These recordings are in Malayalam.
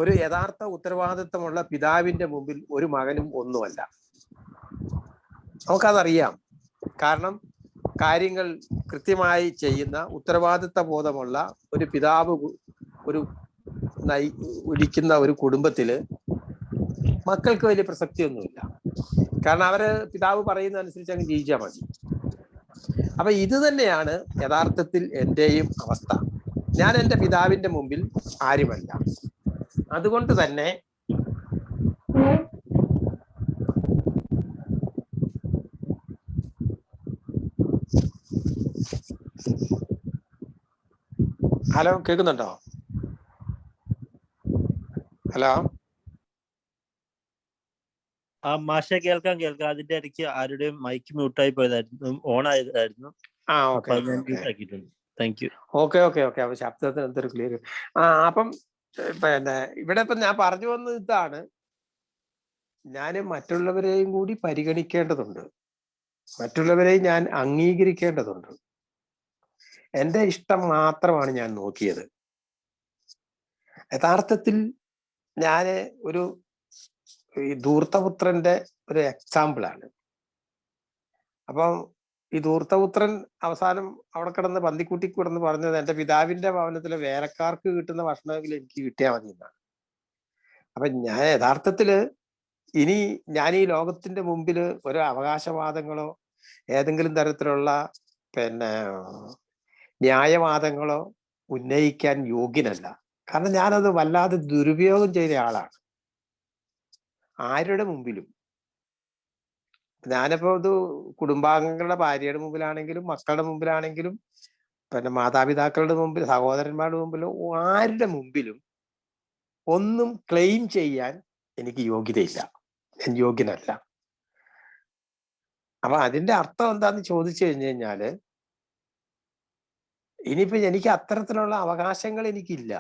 ഒരു യഥാർത്ഥ ഉത്തരവാദിത്വമുള്ള പിതാവിന്റെ മുമ്പിൽ ഒരു മകനും ഒന്നുമല്ല. നമുക്കതറിയാം. കാരണം കാര്യങ്ങൾ കൃത്യമായി ചെയ്യുന്ന ഉത്തരവാദിത്വ ബോധമുള്ള ഒരു പിതാവ് ഇരിക്കുന്ന ഒരു കുടുംബത്തില് മക്കൾക്ക് വലിയ പ്രസക്തിയൊന്നുമില്ല. കാരണം അവര് പിതാവ് പറയുന്ന അനുസരിച്ച് അങ്ങ് ജീവിച്ചാൽ മതി. അപ്പൊ ഇത് തന്നെയാണ് യഥാർത്ഥത്തിൽ എന്റെയും അവസ്ഥ. ഞാൻ എൻ്റെ പിതാവിന്റെ മുമ്പിൽ ആരുമല്ല. അതുകൊണ്ട് തന്നെ ഹലോ, കേൾക്കുന്നുണ്ടോ? ഹലോ മാഷെ, കേൾക്കാം. അതിന്റെ ഇടയ്ക്ക് ആരുടെയും മൈക്ക് മ്യൂട്ടായി പോയതായിരുന്നു, ഓൺ ആയതായിരുന്നു. ഓക്കെ. അപ്പൊ ശബ്ദത്തിന് എന്തൊരു ക്ലിയർ. അപ്പം പിന്നെ ഇവിടെ ഇപ്പൊ ഞാൻ പറഞ്ഞു വന്നത് ഇതാണ്. ഞാൻ മറ്റുള്ളവരെയും കൂടി പരിഗണിക്കേണ്ടതുണ്ട്, മറ്റുള്ളവരെയും ഞാൻ അംഗീകരിക്കേണ്ടതുണ്ട്. എൻ്റെ ഇഷ്ടം മാത്രമാണ് ഞാൻ നോക്കിയത്. യഥാർത്ഥത്തിൽ ഞാൻ ഒരു ഈ ധൂർത്തപുത്രന്റെ ഒരു എക്സാമ്പിളാണ്. അപ്പം ഈ ധൂർത്തപുത്രൻ അവസാനം അവിടെ കിടന്ന് പന്തിക്കുട്ടി കിടന്ന് പറഞ്ഞത് എൻ്റെ പിതാവിന്റെ ഭവനത്തിലെ വേലക്കാർക്ക് കിട്ടുന്ന ഭക്ഷണമെങ്കിലും എനിക്ക് കിട്ടിയാൽ മതി എന്നാണ്. അപ്പൊ ഞാൻ യഥാർത്ഥത്തില് ഇനി ഞാൻ ഈ ലോകത്തിന്റെ മുമ്പിൽ ഒരു അവകാശവാദങ്ങളോ ഏതെങ്കിലും തരത്തിലുള്ള ന്യായവാദങ്ങളോ ഉന്നയിക്കാൻ യോഗ്യനല്ല. കാരണം ഞാനത് വല്ലാതെ ദുരുപയോഗം ചെയ്ത ആളാണ് ആരുടെ മുമ്പിലും. ഞാനിപ്പോ ഇത് കുടുംബാംഗങ്ങളുടെ ഭാര്യയുടെ മുമ്പിലാണെങ്കിലും മക്കളുടെ മുമ്പിലാണെങ്കിലും മാതാപിതാക്കളുടെ മുമ്പിൽ സഹോദരന്മാരുടെ മുമ്പിലോ ആരുടെ മുമ്പിലും ഒന്നും ക്ലെയിം ചെയ്യാൻ എനിക്ക് യോഗ്യതയില്ല, ഞാൻ യോഗ്യനല്ല. അപ്പൊ അതിന്റെ അർത്ഥം എന്താന്ന് ചോദിച്ചു കഴിഞ്ഞാല് ഇനിയിപ്പോ എനിക്ക് അത്തരത്തിലുള്ള അവകാശങ്ങൾ എനിക്കില്ല.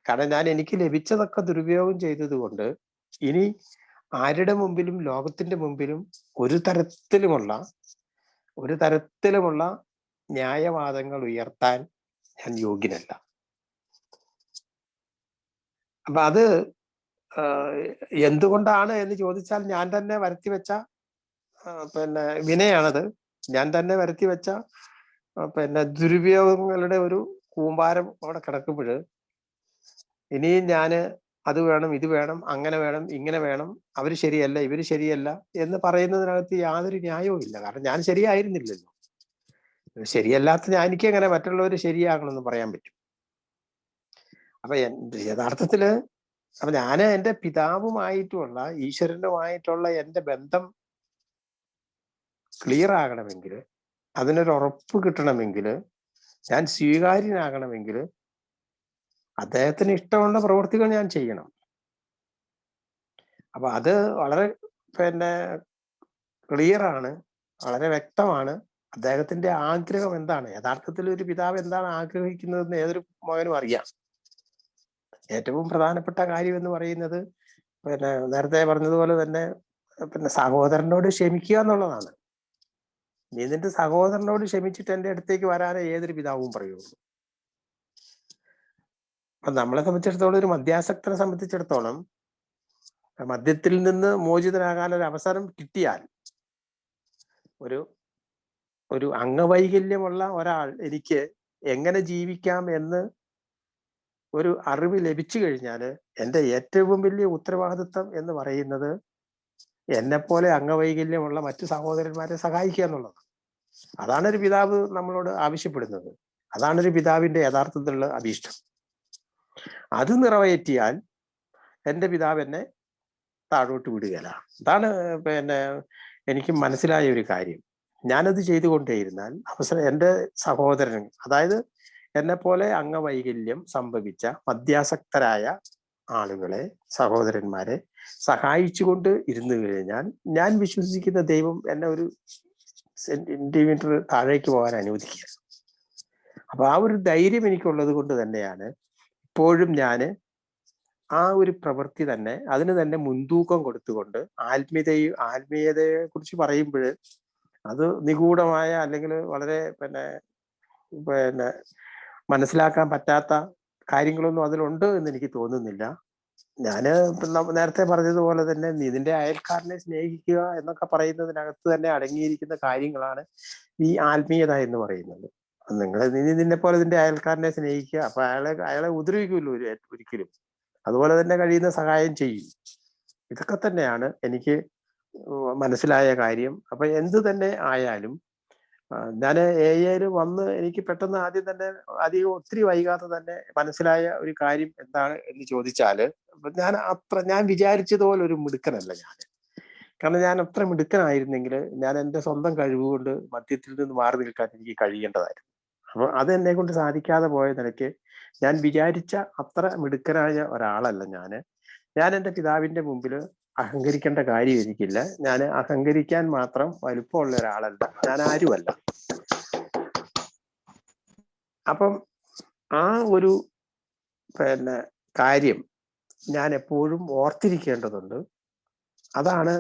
കാരണം എനിക്ക് ലഭിച്ചതൊക്കെ ദുരുപയോഗം ചെയ്തത് കൊണ്ട് ഇനി ആരുടെ മുമ്പിലും ലോകത്തിന്റെ മുമ്പിലും ഒരു തരത്തിലുമുള്ള ന്യായവാദങ്ങൾ ഉയർത്താൻ ഞാൻ യോഗ്യനല്ല. അപ്പൊ അത് എന്തുകൊണ്ടാണ് എന്ന് ചോദിച്ചാൽ ഞാൻ തന്നെ വരുത്തി വെച്ച വിനയാണത്. ഞാൻ തന്നെ വരുത്തി വെച്ച ദുരുപയോഗങ്ങളുടെ ഒരു കൂമ്പാരം അവിടെ കിടക്കുമ്പോൾ ഇനിയും ഞാന് അത് വേണം, ഇത് വേണം, അങ്ങനെ വേണം, ഇങ്ങനെ വേണം, അവര് ശരിയല്ല, ഇവര് ശരിയല്ല എന്ന് പറയുന്നതിനകത്ത് യാതൊരു ന്യായവും ഇല്ല. കാരണം ഞാൻ ശരിയായിരുന്നില്ലല്ലോ. ശരിയല്ലാത്ത എനിക്ക് എങ്ങനെ മറ്റുള്ളവർ ശരിയാകണമെന്ന് പറയാൻ പറ്റും? അപ്പൊ യഥാർത്ഥത്തില് അപ്പൊ ഞാൻ എൻ്റെ പിതാവുമായിട്ടുള്ള ഈശ്വരനുമായിട്ടുള്ള എൻ്റെ ബന്ധം ക്ലിയർ ആകണമെങ്കിൽ, അതിനൊരു ഉറപ്പ് കിട്ടണമെങ്കിൽ, ഞാൻ സ്വീകാര്യനാകണമെങ്കിൽ അദ്ദേഹത്തിന് ഇഷ്ടമുള്ള പ്രവൃത്തികൾ ഞാൻ ചെയ്യണം. അപ്പൊ അത് വളരെ ക്ലിയറാണ്, വളരെ വ്യക്തമാണ്. അദ്ദേഹത്തിന്റെ ആഗ്രഹം എന്താണ്, യഥാർത്ഥത്തിൽ ഒരു പിതാവ് എന്താണ് ആഗ്രഹിക്കുന്നതെന്ന് ഏതൊരു മകനും അറിയാം. ഏറ്റവും പ്രധാനപ്പെട്ട കാര്യം എന്ന് പറയുന്നത് നേരത്തെ പറഞ്ഞതുപോലെ തന്നെ സഹോദരനോട് ക്ഷമിക്കുക എന്നുള്ളതാണ്. നീ നിന്റെ സഹോദരനോട് ക്ഷമിച്ചിട്ട് എൻ്റെ അടുത്തേക്ക് വരാനേ ഏതൊരു പിതാവും പറയുള്ളൂ. അപ്പൊ നമ്മളെ സംബന്ധിച്ചിടത്തോളം, ഒരു മദ്യാസക്തനെ സംബന്ധിച്ചിടത്തോളം, മദ്യത്തിൽ നിന്ന് മോചിതനാകാൻ ഒരു അവസരം കിട്ടിയാൽ, ഒരു അംഗവൈകല്യമുള്ള ഒരാൾ എനിക്ക് എങ്ങനെ ജീവിക്കാം എന്ന് ഒരു അറിവ് ലഭിച്ചു കഴിഞ്ഞാൽ എൻ്റെ ഏറ്റവും വലിയ ഉത്തരവാദിത്വം എന്ന് പറയുന്നത് എന്നെപ്പോലെ അംഗവൈകല്യമുള്ള മറ്റു സഹോദരന്മാരെ സഹായിക്കുക എന്നുള്ളതാണ്. അതാണ് ഒരു പിതാവ് നമ്മളോട് ആവശ്യപ്പെടുന്നത്. അതാണ് ഒരു പിതാവിന്റെ യഥാർത്ഥത്തിലുള്ള അഭീഷ്ടം. അത് നിറവേറ്റിയാൽ എൻ്റെ പിതാവ് എന്നെ താഴോട്ട് വിടുകയില്ല. അതാണ് എനിക്ക് മനസ്സിലായ ഒരു കാര്യം. ഞാനത് ചെയ്തുകൊണ്ടേയിരുന്നാൽ എൻ്റെ സഹോദരൻ, അതായത് എന്നെപ്പോലെ അംഗവൈകല്യം സംഭവിച്ച മദ്യാസക്തരായ ആളുകളെ, സഹോദരന്മാരെ സഹായിച്ചുകൊണ്ട് ഇരുന്നു കഴിഞ്ഞാൽ ഞാൻ വിശ്വസിക്കുന്ന ദൈവം എന്നെ ഒരു സെന്റിമീറ്റർ താഴേക്ക് പോകാൻ അനുവദിക്കുക. അപ്പൊ ആ ഒരു ധൈര്യം എനിക്കുള്ളത് കൊണ്ട് തന്നെയാണ് ഇപ്പോഴും ഞാൻ ആ ഒരു പ്രവൃത്തി തന്നെ, അതിന് തന്നെ മുൻതൂക്കം കൊടുത്തുകൊണ്ട് ആത്മീയതയെ കുറിച്ച് പറയുമ്പോൾ അത് നിഗൂഢമായ അല്ലെങ്കിൽ വളരെ മനസ്സിലാക്കാൻ പറ്റാത്ത കാര്യങ്ങളൊന്നും അതിലുണ്ട് എന്ന് എനിക്ക് തോന്നുന്നില്ല. ഞാന് നേരത്തെ പറഞ്ഞതുപോലെ തന്നെ നിന്റെ അയൽക്കാരനെ സ്നേഹിക്കുക എന്നൊക്കെ പറയുന്നതിനകത്ത് തന്നെ അടങ്ങിയിരിക്കുന്ന കാര്യങ്ങളാണ് ഈ ആത്മീയത എന്ന് പറയുന്നത്. നീ നിന്നെ പോലെ നിന്റെ അയൽക്കാരനെ സ്നേഹിക്കുക, അപ്പൊ അയാളെ ഉപദ്രവിക്കുമല്ലോ ഒരിക്കലും. അതുപോലെ തന്നെ കഴിയുന്ന സഹായം ചെയ്യും. ഇതൊക്കെ തന്നെയാണ് എനിക്ക് മനസ്സിലായ കാര്യം. അപ്പൊ എന്ത് തന്നെ ആയാലും ഞാൻ AI വന്ന് എനിക്ക് പെട്ടെന്ന് ആദ്യം തന്നെ അധികം ഒത്തിരി വൈകാതെ തന്നെ മനസ്സിലായ ഒരു കാര്യം എന്താണ് എന്ന് ചോദിച്ചാല്, ഞാൻ വിചാരിച്ചതുപോലെ ഒരു മിടുക്കനല്ല ഞാൻ. കാരണം ഞാൻ അത്ര മിടുക്കനായിരുന്നെങ്കിൽ ഞാൻ എൻ്റെ സ്വന്തം കഴിവുകൊണ്ട് മദ്യത്തിൽ നിന്ന് മാറി നിൽക്കാൻ എനിക്ക് കഴിയേണ്ടതായിരുന്നു. അപ്പൊ അത് എന്നെ കൊണ്ട് സാധിക്കാതെ പോയ നിലയ്ക്ക് ഞാൻ വിചാരിച്ച അത്ര മിടുക്കനായ ഒരാളല്ല ഞാന്. ഞാൻ എൻ്റെ പിതാവിന്റെ മുമ്പിൽ അഹങ്കരിക്കേണ്ട കാര്യം എനിക്കില്ല. ഞാൻ അഹങ്കരിക്കാൻ മാത്രം വലുപ്പമുള്ള ഒരാളല്ല, ഞാൻ ആരുമല്ല. അപ്പം ആ ഒരു കാര്യം ഞാൻ എപ്പോഴും ഓർത്തിരിക്കേണ്ടതുണ്ട്. അതാണ്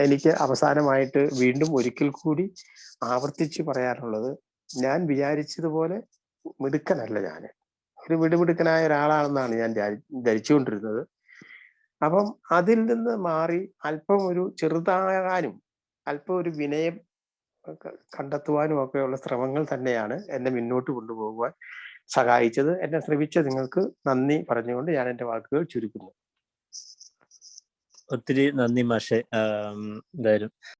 എനിക്ക് അവസാനമായിട്ട് വീണ്ടും ഒരിക്കൽ കൂടി ആവർത്തിച്ച് പറയാനുള്ളത്. ഞാൻ വിചാരിച്ചതുപോലെ മിടുക്കനല്ല ഞാൻ. ഒരു മിടുമിടുക്കനായ ഒരാളാണെന്നാണ് ഞാൻ ധരിച്ചുകൊണ്ടിരുന്നത്. അപ്പം അതിൽ നിന്ന് മാറി അല്പം ഒരു ചെറുതാകാനും അല്പം ഒരു വിനയം കണ്ടെത്തുവാനും ഒക്കെയുള്ള ശ്രമങ്ങൾ തന്നെയാണ് എന്നെ മുന്നോട്ട് കൊണ്ടുപോകുവാൻ സഹായിച്ചത്. എന്നെ ശ്രമിച്ച നിങ്ങൾക്ക് നന്ദി പറഞ്ഞുകൊണ്ട് ഞാൻ എൻ്റെ വാക്കുകൾ ചുരുക്കുന്നു. ഒത്തിരി നന്ദി മാഷെ. എന്തായാലും